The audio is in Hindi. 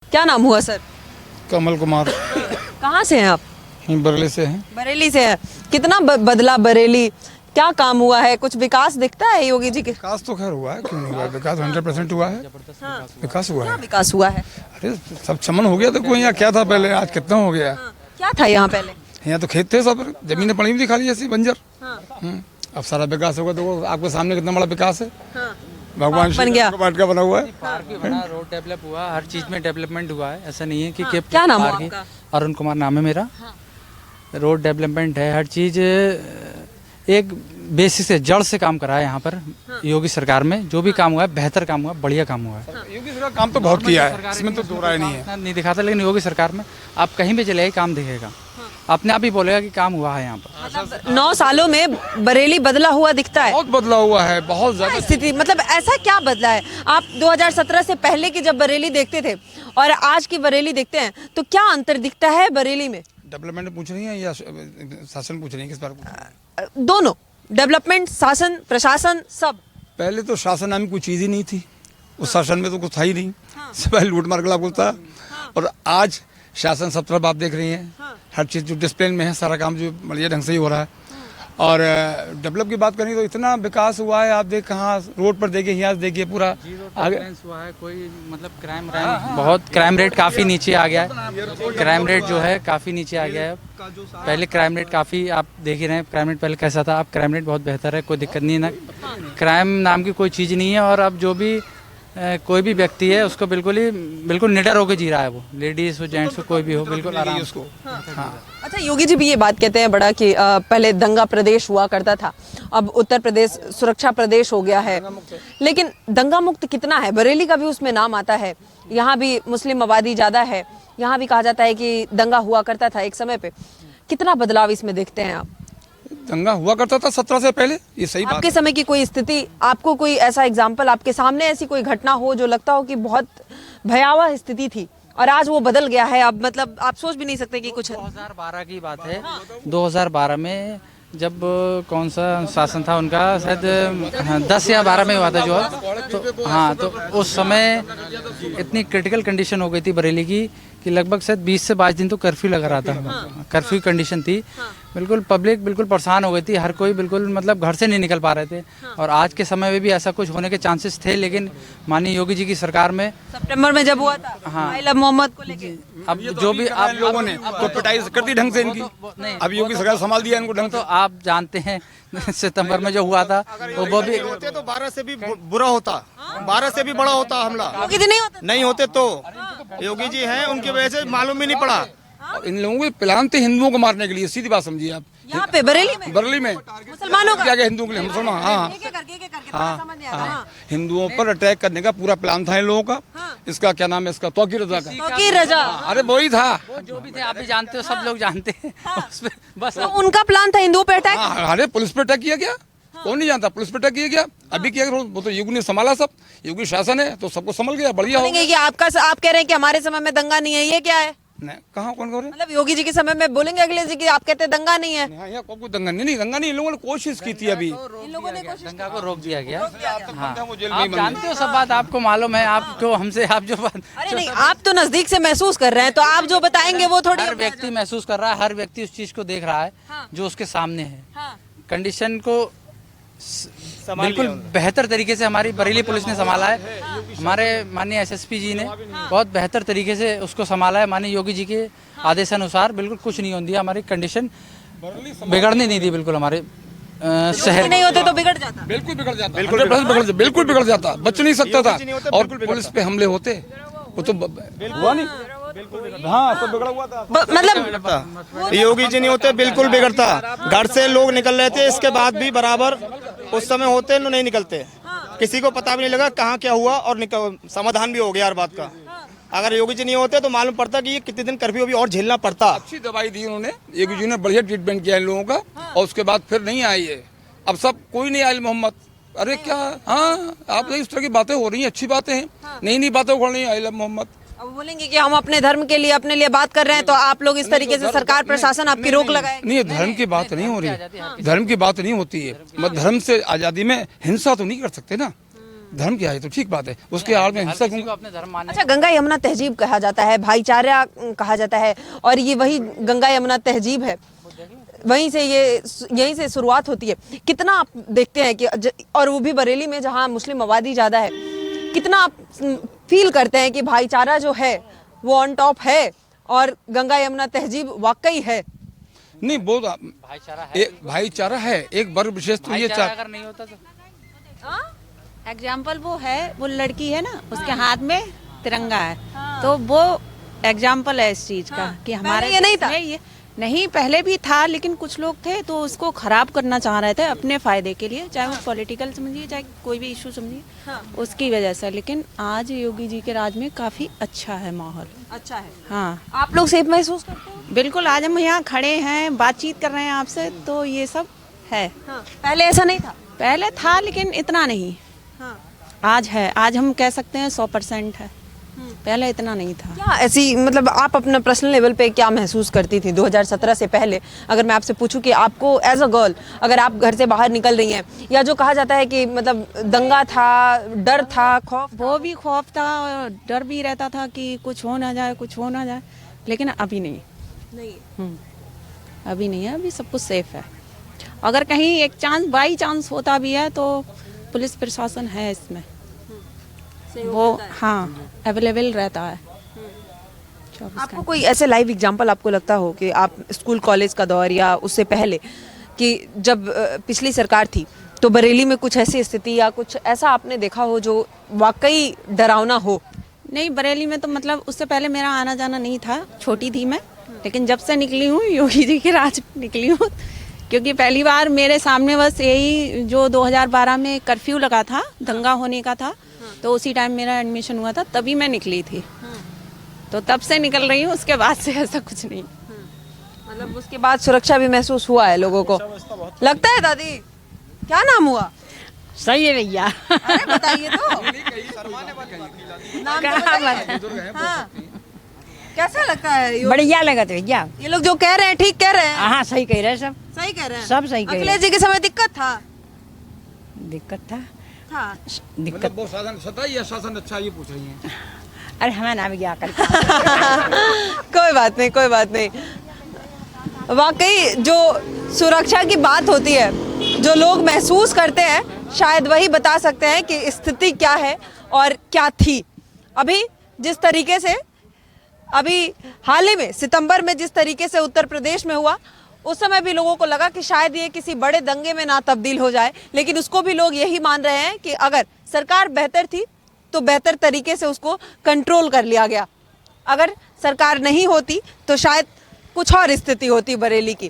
क्या नाम हुआ सर? कमल कुमार। कहाँ से हैं आप? बरेली से हैं। बरेली से है। कितना बदला बरेली? क्या काम हुआ है? कुछ विकास दिखता है योगी जी के? विकास तो खैर हुआ है, क्यों नहीं हुआ? विकास 100% हुआ है। विकास हुआ क्या है। विकास हुआ है? अरे सब चमन हो गया, तो कोई यहाँ क्या था पहले, आज कितना हो गया। क्या था यहाँ पहले? यहाँ तो खेत थे, सब जमीनें पड़ी हुई थी खाली ऐसी बंजर। अब सारा विकास होगा तो आपके सामने कितना बड़ा विकास है। भगवान बन गया। पार्क का बना हुआ है। पार्क भी बना, रोड डेवलप हुआ, हर चीज में डेवलपमेंट हुआ है। ऐसा नहीं है कि क्या नाम है पार्क ही- आपका? अरुण कुमार नाम है मेरा। रोड डेवलपमेंट है, हर चीज एक बेसिस से, जड़ से काम करा है यहाँ पर। योगी सरकार में जो भी काम हुआ है, बेहतर काम हुआ है, बढ़िया काम हुआ है। योगी सरकार काम तो बहुत किया है, इसमें तो दो राय नहीं है। इतना नहीं दिखाता, लेकिन योगी सरकार में आप कहीं भी चले काम दिखेगा, अपने आप ही बोलेगा कि काम हुआ है यहाँ पर। मतलब 9 सालों में बरेली बदला हुआ दिखता है। बहुत बदला हुआ है, बहुत ज्यादा। स्थिति मतलब ऐसा क्या बदला है? आप 2017 से पहले की जब बरेली देखते थे और आज की बरेली देखते हैं तो क्या अंतर दिखता है बरेली में? डेवलपमेंट पूछ रही है या शासन पूछ रही है, किस बार पूछ रही है? दोनों, डेवलपमेंट, शासन, प्रशासन, सब। पहले तो शासन नाम की कोई चीज ही नहीं थी, उस शासन में तो कुछ था ही नहीं। सब पहले लूट मार गला था। और आज शासन सब तरफ आप देख रही हैं, हर चीज़ जो डिसिप्लिन में है, सारा काम जो बढ़िया ढंग से ही हो रहा है। और डेवलप की बात करें तो इतना विकास हुआ है, आप देख कहाँ रोड पर देखिए, यहाँ से देखिए पूरा आगे हुआ है। कोई मतलब क्राइम बहुत, क्राइम रेट काफ़ी नीचे आ गया है। क्राइम रेट जो है काफ़ी नीचे आ गया है। पहले क्राइम रेट काफ़ी, आप देख ही रहे हैं क्राइम रेट पहले कैसा था, अब क्राइम रेट बहुत बेहतर है, कोई दिक्कत नहीं है ना। क्राइम नाम की कोई चीज़ नहीं है। और अब जो भी कोई भी व्यक्ति है उसको बिल्कुल निडर होकर जी रहा है, वो लेडीज़ हो, जेंट्स हो, कोई भी हो, बिल्कुल आराम से। हाँ। अच्छा, योगी जी भी ये बात कहते हैं बड़ा कि पहले दंगा प्रदेश हुआ करता था, अब उत्तर प्रदेश सुरक्षा प्रदेश हो गया है। लेकिन दंगा मुक्त कितना है? बरेली का भी उसमें नाम आता है, यहाँ भी मुस्लिम आबादी ज़्यादा है, यहाँ भी कहा जाता है कि दंगा हुआ करता था एक समय पे। कितना बदलाव इसमें देखते हैं आप? दंगा हुआ करता था 17 से पहले, ये सही बात आपके समय की कोई स्थिति, आपको कोई ऐसा एग्जाम्पल, आपके सामने ऐसी कोई घटना हो जो लगता हो कि बहुत भयावह स्थिति थी और आज वो बदल गया है, अब मतलब आप सोच भी नहीं सकते कि कुछ 2012 की बात है। 2012 में जब कौन सा शासन था उनका, शायद 10 या 12 में हुआ था जो है, तो हाँ, तो उस समय इतनी क्रिटिकल कंडीशन हो गई थी बरेली की कि लगभग शायद 20 से 22 दिन तो कर्फ्यू लगा रहा था। कर्फ्यू कंडीशन थी, बिल्कुल पब्लिक बिल्कुल परेशान हो गई थी, हर कोई बिल्कुल मतलब घर से नहीं निकल पा रहे थे। और आज के समय में भी ऐसा कुछ होने के चांसेस थे, लेकिन माननीय योगी जी की सरकार में सितंबर में जब हुआ था, हाँ। आई लव मोहम्मद को लेके, अब जो भी आप लोगों ने तो पिटाई कर दी ढंग से इनकी। अब योगी सरकार संभाल दिया इनको ढंग तो से। आप जानते हैं सितंबर में जो हुआ था वो भी होते तो 12 से भी बुरा होता, 12 से भी बड़ा होता हमला। योगी जी नहीं होता। नहीं होते तो योगी जी हैं, उनकी वजह से मालूम ही नहीं पड़ा। और इन लोगों के प्लान थे हिंदुओं को मारने के लिए, सीधी बात समझिए आप। यहाँ पे बरेली में बरेली में मुसलमानों का क्या क्या हिंदुओं के लिए, मुसलमान, हाँ हाँ, हिंदुओं पर अटैक करने का पूरा प्लान था इन लोगों का। इसका क्या नाम है, इसका तौकीर रजा का। तौकीर रजा, अरे वही था। जो भी थे आप भी जानते हो, सब लोग जानते हैं। उसपे बस तो उनका प्लान था हिंदुओं पे अटैक। हाँ, अरे पुलिस पे अटैक किया गया, कौन नहीं जानता, पुलिस पे अटैक किया गया। अभी किया गया, वो तो योगी ने संभाला, सब योगी शासन है तो सबको संभल गया, बढ़िया हो बोलेंगे कि आप कह रहे हैं कि हमारे समय में दंगा नहीं है, ये क्या है? गया। कहाँ कौन कह रहे मतलब योगी जी के समय में बोलेंगे अगले जी कि आप कहते हैं दंगा नहीं है। हैं? यहाँ कोई दंगा नहीं, दंगा नहीं, इन लोगों ने कोशिश की थी अभी। इन लोगों ने कोशिश दंगा को रोक दिया गया। हाँ, वो जेल में ही आप बंद जानते हो सब बात, आपको मालूम है, आपको हमसे आप जो बात अरे नहीं, आप तो नजदीक से महसूस कर रहे हैं, तो आप जो बताएंगे वो थोड़ी हर व्यक्ति महसूस कर रहा है, हर व्यक्ति उस चीज को देख रहा है जो उसके सामने है। कंडीशन को बिल्कुल बेहतर तरीके से हमारी बरेली पुलिस ने संभाला है। हमारे माननीय एसएसपी जी ने बहुत बेहतर तरीके से उसको संभाला है। माननीय योगी जी के आदेशानुसार बिल्कुल कुछ नहीं होने दिया, हमारी कंडीशन बिगड़ने नहीं दी बिल्कुल हमारे शहर। नहीं होते तो बिगड़ जाता। बिल्कुल बिगड़ जाता, बिल्कुल बिगड़ जाता, बच नहीं सकता था। और पुलिस पे हमले होते, वो तो हुआ नहीं। हाँ, तो बिगड़ा हुआ था। मतलब योगी जी नहीं होते बिल्कुल बिगड़ता। घर से लोग निकल रहे थे, इसके बाद भी बराबर उस समय होते नहीं निकलते, किसी को पता भी नहीं लगा कहाँ क्या हुआ, और समाधान भी हो गया हर बात का। अगर योगी जी नहीं होते तो मालूम पड़ता कि ये कितने दिन कर्फ्यू भी और झेलना पड़ता। अच्छी दवाई दी उन्होंने, योगी जी ने बढ़िया ट्रीटमेंट किया इन लोगों का, और उसके बाद फिर नहीं आई है। अब सब कोई नहीं आयल मोहम्मद, अरे क्या, हाँ आप इस तरह की बातें हो रही हैं, अच्छी बातें हैं, नई बातें उखड़ रही हैं। आयल मोहम्मद अब बोलेंगे कि हम अपने धर्म के लिए, अपने लिए बात कर रहे हैं, तो आप लोग इस तरीके से सरकार प्रशासन आपकी रोक लगाए। नहीं, धर्म की बात नहीं हो रही, धर्म की बात नहीं होती है। मत धर्म से आजादी में हिंसा तो नहीं कर सकते ना। धर्म क्या है तो ठीक बात है, उसके आड़ में हिंसक किसी को अपने धर्म मानने अच्छा, गंगा यमुना तहजीब कहा जाता है, भाईचारा कहा जाता है, और ये वही गंगा यमुना तहजीब है, यहीं से शुरुआत होती है। कितना आप देखते हैं कि और वो भी बरेली में जहाँ मुस्लिम आबादी ज़्यादा है, कितना आप फील करते हैं कि भाईचारा जो है वो ऑन टॉप है और गंगा यमुना तहजीब वाकई है? नहीं, बहुत भाईचारा है। एक भाईचारा है, एक वर्ग विशेष तो ये भाईचारा अगर नहीं होता तो एग्जाम्पल वो है, वो लड़की है ना, उसके हाथ में तिरंगा है, तो वो एग्जाम्पल है इस चीज का कि हमारे पहले ये नहीं देश था? में ये नहीं, पहले भी था, लेकिन कुछ लोग थे तो उसको खराब करना चाह रहे थे अपने फायदे के लिए, चाहे वो पॉलिटिकल समझिए, चाहे कोई भी इशू समझिए, उसकी वजह से। लेकिन आज योगी जी के राज में काफी अच्छा है माहौल। अच्छा है। हाँ, आप लोग सेफ महसूस करते हैं? बिल्कुल। आज हम यहाँ खड़े हैं, बातचीत कर रहे हैं आपसे, तो ये सब है। पहले ऐसा नहीं था? पहले था लेकिन इतना नहीं। आज है, आज हम कह सकते हैं 100% है, पहले इतना नहीं था। क्या ऐसी, मतलब आप अपना पर्सनल लेवल पे क्या महसूस करती थी 2017 से पहले? अगर मैं आपसे पूछूं कि आपको एज अ गर्ल, अगर आप घर से बाहर निकल रही हैं, या जो कहा जाता है कि मतलब दंगा था, डर था, खौफ, वो भी खौफ था और डर भी रहता था कि कुछ हो ना जाए, कुछ हो ना जाए, लेकिन अभी नहीं। अभी नहीं है, अभी सब कुछ सेफ है। अगर कहीं एक चांस, बाई चांस होता भी है तो पुलिस प्रशासन है इसमें, वो हाँ अवेलेबल रहता है 24 आपको कोई ऐसे लाइव एग्जांपल आपको लगता हो कि आप स्कूल कॉलेज का दौर या उससे पहले, कि जब पिछली सरकार थी तो बरेली में कुछ ऐसी स्थिति या कुछ ऐसा आपने देखा हो जो वाकई डरावना हो? नहीं, बरेली में तो मतलब उससे पहले मेरा आना जाना नहीं था, छोटी थी मैं, लेकिन जब से निकली हूँ योगी जी के राज में निकली हूँ, क्योंकि पहली बार मेरे सामने बस यही जो 2012 में कर्फ्यू लगा था, दंगा होने का था, तो उसी टाइम मेरा एडमिशन हुआ था, तभी मैं निकली थी, तो तब से निकल रही हूँ, उसके बाद से ऐसा कुछ नहीं। मतलब उसके बाद सुरक्षा भी महसूस हुआ है लोगों को, लगता है? दादी, क्या नाम हुआ? सही है भैया। अरे बताइए तो। नाम तो बताइए। हाँ। कैसा लगता है? बढ़िया लगा तो भैया। ये लोग जो कह रहे हैं ठीक कह रहे हैं? हाँ, सही कह रहे हैं सब। सही कह रहे हैं? सब सही कह रहे हैं। अखिलेश जी के समय दिक्कत था? दिक्कत था, हाँ। दिक्कत। मतलब वो शासन सत्ता या शासन अच्छा, ये पूछ रही हैं? अरे हमें नाम गया कर। कोई बात नहीं, कोई बात नहीं। वाकई जो सुरक्षा की बात होती है, जो लोग महसूस करते हैं, शायद वही बता सकते हैं कि स्थिति क्या है और क्या थी। अभी जिस तरीके से, अभी हाल ही में सितंबर में जिस तरीके से उत्तर प्रदेश में हुआ, उस समय भी लोगों को लगा कि शायद ये किसी बड़े दंगे में ना तब्दील हो जाए, लेकिन उसको भी लोग यही मान रहे हैं कि अगर सरकार बेहतर थी तो बेहतर तरीके से उसको कंट्रोल कर लिया गया। अगर सरकार नहीं होती तो शायद कुछ और स्थिति होती बरेली की।